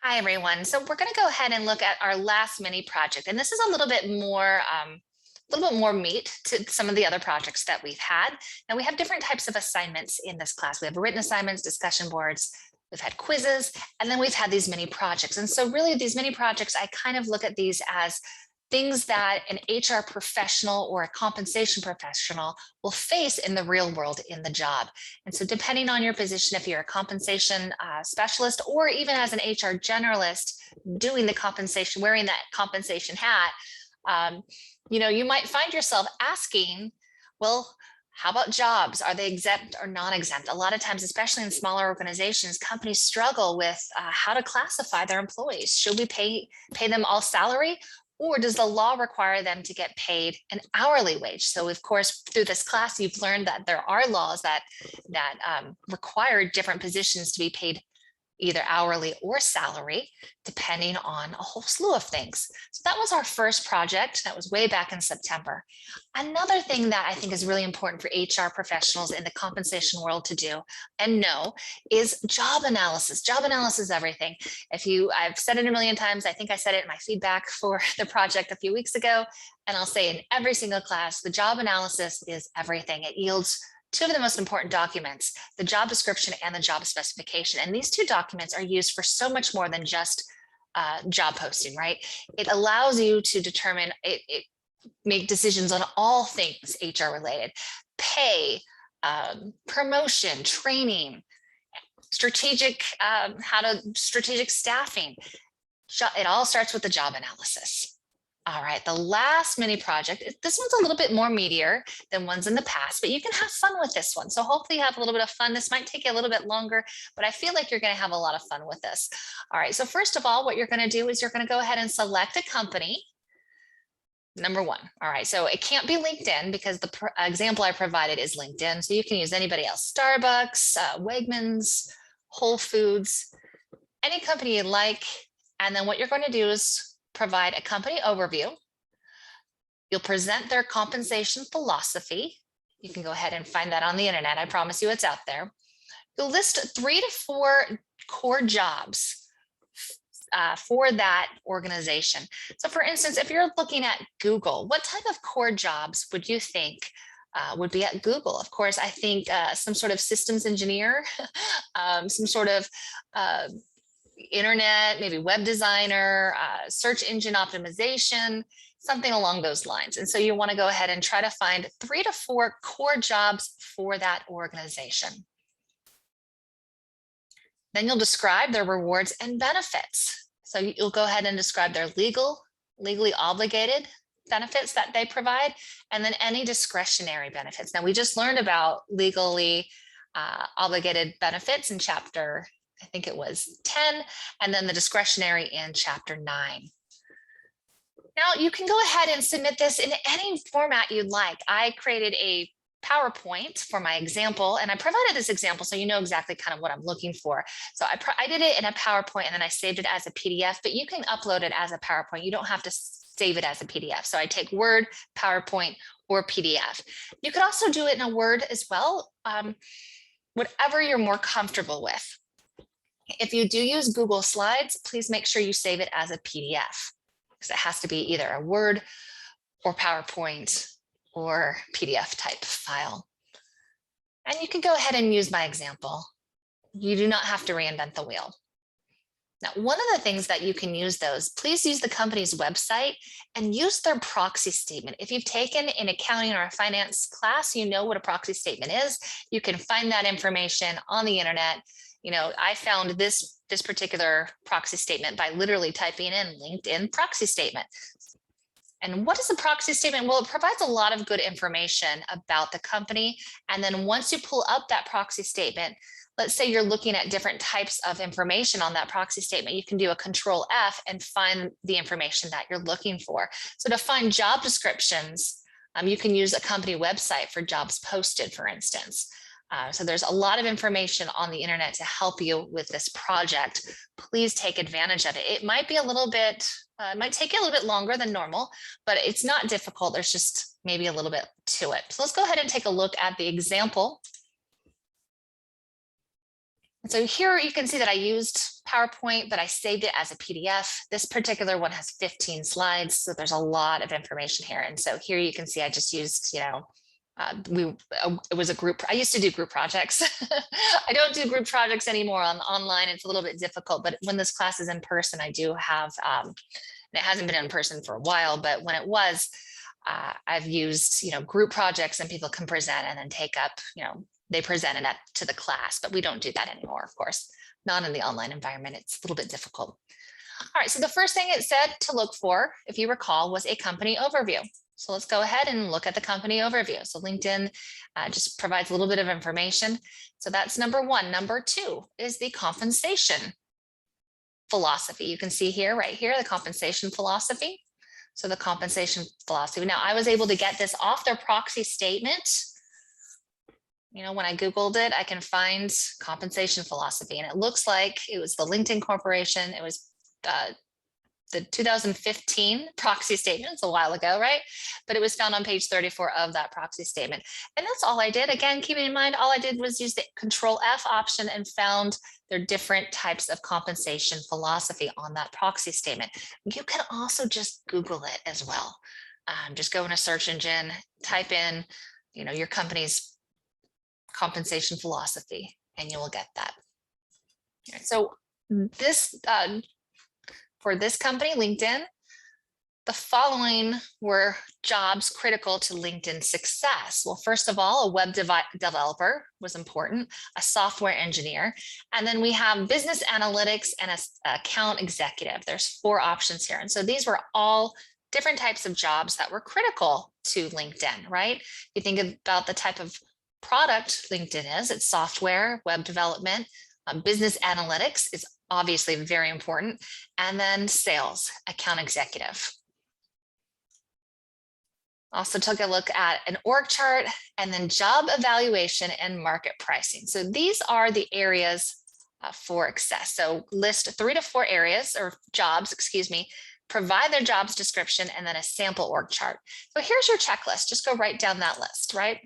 Hi, everyone. So we're going to go ahead and look at our last mini project. And this is a little bit more meat to some of the other projects that we've had. Now we have different types of assignments in this class. We have written assignments, discussion boards, we've had quizzes, and then we've had these mini projects. And so really these mini projects, I kind of look at these as things that an HR professional or a compensation professional will face in the real world in the job. And so depending on your position, if you're a compensation specialist or even as an HR generalist doing the compensation, wearing that compensation hat, um, you might find yourself asking, well, how about jobs? Are they exempt or non-exempt? A lot of times, especially in smaller organizations, companies struggle with how to classify their employees. Should we pay them all salary, or does the law require them to get paid an hourly wage? So of course, through this class, you've learned that there are laws that require different positions to be paid either hourly or salary, depending on a whole slew of things. So that was our first project. That was way back in September. Another thing that I think is really important for HR professionals in the compensation world to do and know is job analysis. Job analysis is everything. I've said it a million times. I think I said it in my feedback for the project a few weeks ago, and I'll say in every single class, the job analysis is everything. It yields two of the most important documents, the job description and the job specification. And these two documents are used for so much more than just job posting, right? It allows you to determine, make decisions on all things HR related, pay, promotion, training, strategic staffing. It all starts with the job analysis. All right, the last mini project, this one's a little bit more meatier than ones in the past, but you can have fun with this one. So hopefully you have a little bit of fun. This might take you a little bit longer, but I feel like you're going to have a lot of fun with this. All right, so first of all, what you're going to do is you're going to go ahead and select a company. Number one. All right, so it can't be LinkedIn because the example I provided is LinkedIn. So you can use anybody else, Starbucks, Wegmans, Whole Foods, any company you like. And then what you're going to do is provide a company overview. You'll present their compensation philosophy. You can go ahead and find that on the internet. I promise you it's out there. You'll list 3 to 4 core jobs for that organization. So for instance, if you're looking at Google, what type of core jobs would you think would be at Google? Of course, I think some sort of systems engineer, some sort of internet, maybe web designer, search engine optimization, something along those lines. And so you want to go ahead and try to find 3 to 4 core jobs for that organization. Then you'll describe their rewards and benefits. So you'll go ahead and describe their legally obligated benefits that they provide, and then any discretionary benefits. Now, we just learned about legally obligated benefits in chapter, I think it was 10, and then the discretionary in chapter 9. Now you can go ahead and submit this in any format you'd like. I created a PowerPoint for my example, and I provided this example so you know exactly kind of what I'm looking for. So I did it in a PowerPoint and then I saved it as a PDF, but you can upload it as a PowerPoint. You don't have to save it as a PDF. So I take Word, PowerPoint, or PDF. You could also do it in a Word as well, whatever you're more comfortable with. If you do use Google Slides, please make sure you save it as a PDF because it has to be either a Word or PowerPoint or PDF type file. And you can go ahead and use my example. You do not have to reinvent the wheel. Now, one of the things that you can use those, please use the company's website and use their proxy statement. If you've taken an accounting or a finance class, you know what a proxy statement is. You can find that information on the internet. You know, I found this particular proxy statement by literally typing in LinkedIn proxy statement. And what is a proxy statement? Well, it provides a lot of good information about the company. And then once you pull up that proxy statement, let's say you're looking at different types of information on that proxy statement, you can do a Control F and find the information that you're looking for. So to find job descriptions, you can use a company website for jobs posted, for instance. So there's a lot of information on the internet to help you with this project. Please take advantage of it. It might be a little bit, it might take you a little bit longer than normal, but it's not difficult. There's just maybe a little bit to it. So let's go ahead and take a look at the example. So here you can see that I used PowerPoint, but I saved it as a PDF. This particular one has 15 slides, so there's a lot of information here. And so here you can see I just used, it was a group. I used to do group projects. I don't do group projects anymore online. It's a little bit difficult, but when this class is in person, I do have, and it hasn't been in person for a while, but when it was, I've used, group projects and people can present and then take up, they presented that to the class, but we don't do that anymore, of course, not in the online environment. It's a little bit difficult. All right, so the first thing it said to look for, if you recall, was a company overview. So let's go ahead and look at the company overview. So LinkedIn just provides a little bit of information. So that's number one. Number two is the compensation philosophy. You can see here, right here, the compensation philosophy. So the compensation philosophy. Now I was able to get this off their proxy statement. When I Googled it, I can find compensation philosophy, and it looks like it was the LinkedIn Corporation. It was the 2015 proxy statement. It's a while ago, right? But it was found on page 34 of that proxy statement. And that's all I did. Again, keeping in mind, all I did was use the Control F option and found their different types of compensation philosophy on that proxy statement. You can also just Google it as well. Just go in a search engine, type in, your company's compensation philosophy, and you will get that. Right, so this for this company, LinkedIn, the following were jobs critical to LinkedIn success. Well, first of all, a web developer was important, a software engineer, and then we have business analytics and an account executive. There's 4 options here. And so these were all different types of jobs that were critical to LinkedIn, right? You think about the type of product LinkedIn is, it's software, web development, business analytics is obviously very important, and then sales, account executive. Also took a look at an org chart and then job evaluation and market pricing. So these are the areas for success. So list 3 to 4 areas or jobs, provide their jobs description and then a sample org chart. So here's your checklist. Just go right down that list, right?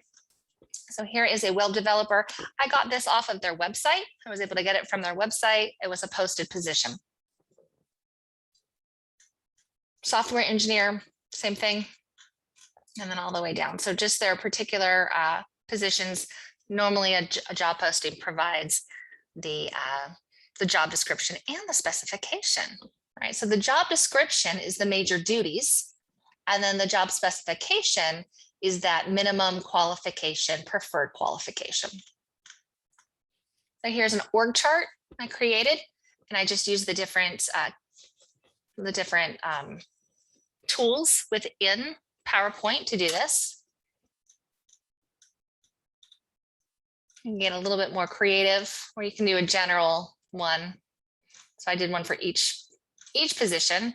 So here is a web developer. I got this off of their website. I was able to get it from their website. It was a posted position. Software engineer, same thing. And then all the way down. So just their particular positions. Normally a job posting provides the job description and the specification, right? So the job description is the major duties. And then the job specification is that minimum qualification, preferred qualification. So here's an org chart I created, and I just used the different tools within PowerPoint to do this. You can get a little bit more creative, or you can do a general one. So I did one for each position.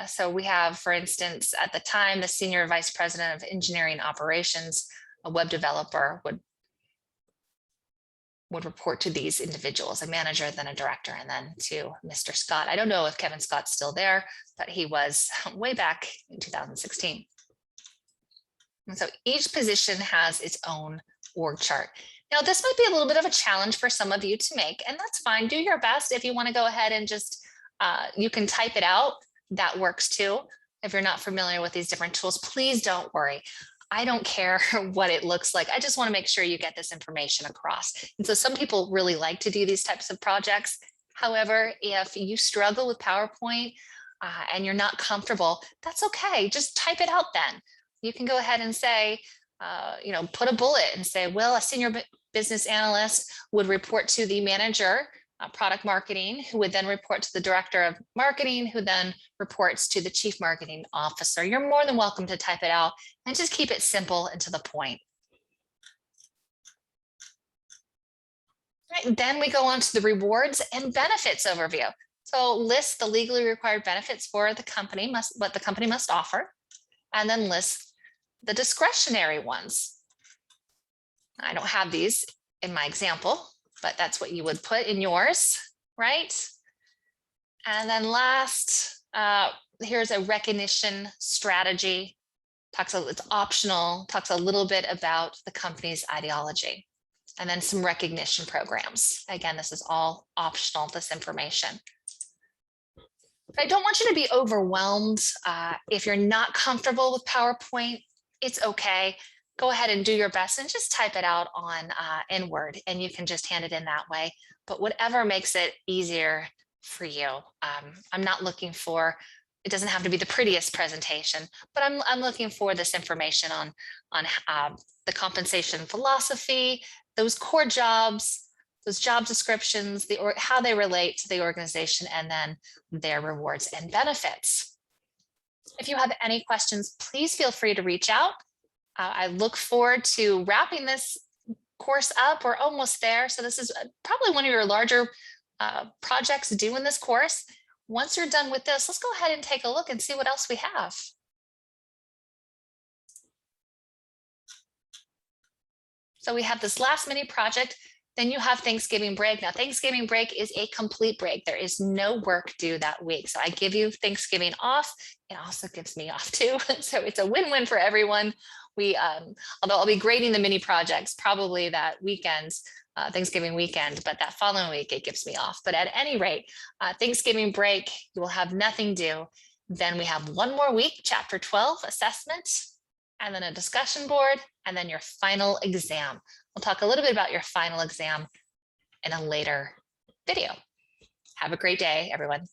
So we have, for instance, at the time, the Senior Vice President of Engineering Operations, a web developer would report to these individuals, a manager, then a director, and then to Mr. Scott. I don't know if Kevin Scott's still there, but he was way back in 2016. And so each position has its own org chart. Now, this might be a little bit of a challenge for some of you to make, and that's fine. Do your best. If you want to go ahead and just, you can type it out. That works too. If you're not familiar with these different tools, please don't worry. I don't care what it looks like. I just want to make sure you get this information across. And so some people really like to do these types of projects. However, if you struggle with PowerPoint and you're not comfortable, that's okay. Just type it out then. You can go ahead and say, put a bullet and say, well, a senior business analyst would report to the manager, product marketing, who would then report to the director of marketing, who then reports to the chief marketing officer. You're more than welcome to type it out and just keep it simple and to the point. Right, then we go on to the rewards and benefits overview. So list the legally required benefits for the company, what the company must offer, and then list the discretionary ones. I don't have these in my example, but that's what you would put in yours, right? And then last, here's a recognition strategy. It's optional, talks a little bit about the company's ideology. And then some recognition programs. Again, this is all optional, this information. I don't want you to be overwhelmed. If you're not comfortable with PowerPoint, it's okay. Go ahead and do your best and just type it out on in Word, and you can just hand it in that way. But whatever makes it easier for you. I'm not looking for, it doesn't have to be the prettiest presentation, but I'm looking for this information on the compensation philosophy, those core jobs, those job descriptions, how they relate to the organization, and then their rewards and benefits. If you have any questions, please feel free to reach out. I look forward to wrapping this course up. We're almost there. So this is probably one of your larger projects due in this course. Once you're done with this, let's go ahead and take a look and see what else we have. So we have this last mini project. Then you have Thanksgiving break. Now, Thanksgiving break is a complete break. There is no work due that week. So I give you Thanksgiving off. It also gives me off too. So it's a win-win for everyone. Although I'll be grading the mini projects probably that weekend, Thanksgiving weekend, but that following week it gives me off. But at any rate, Thanksgiving break, you will have nothing due. Then we have one more week, chapter 12 assessment, and then a discussion board, and then your final exam. We'll talk a little bit about your final exam in a later video. Have a great day, everyone.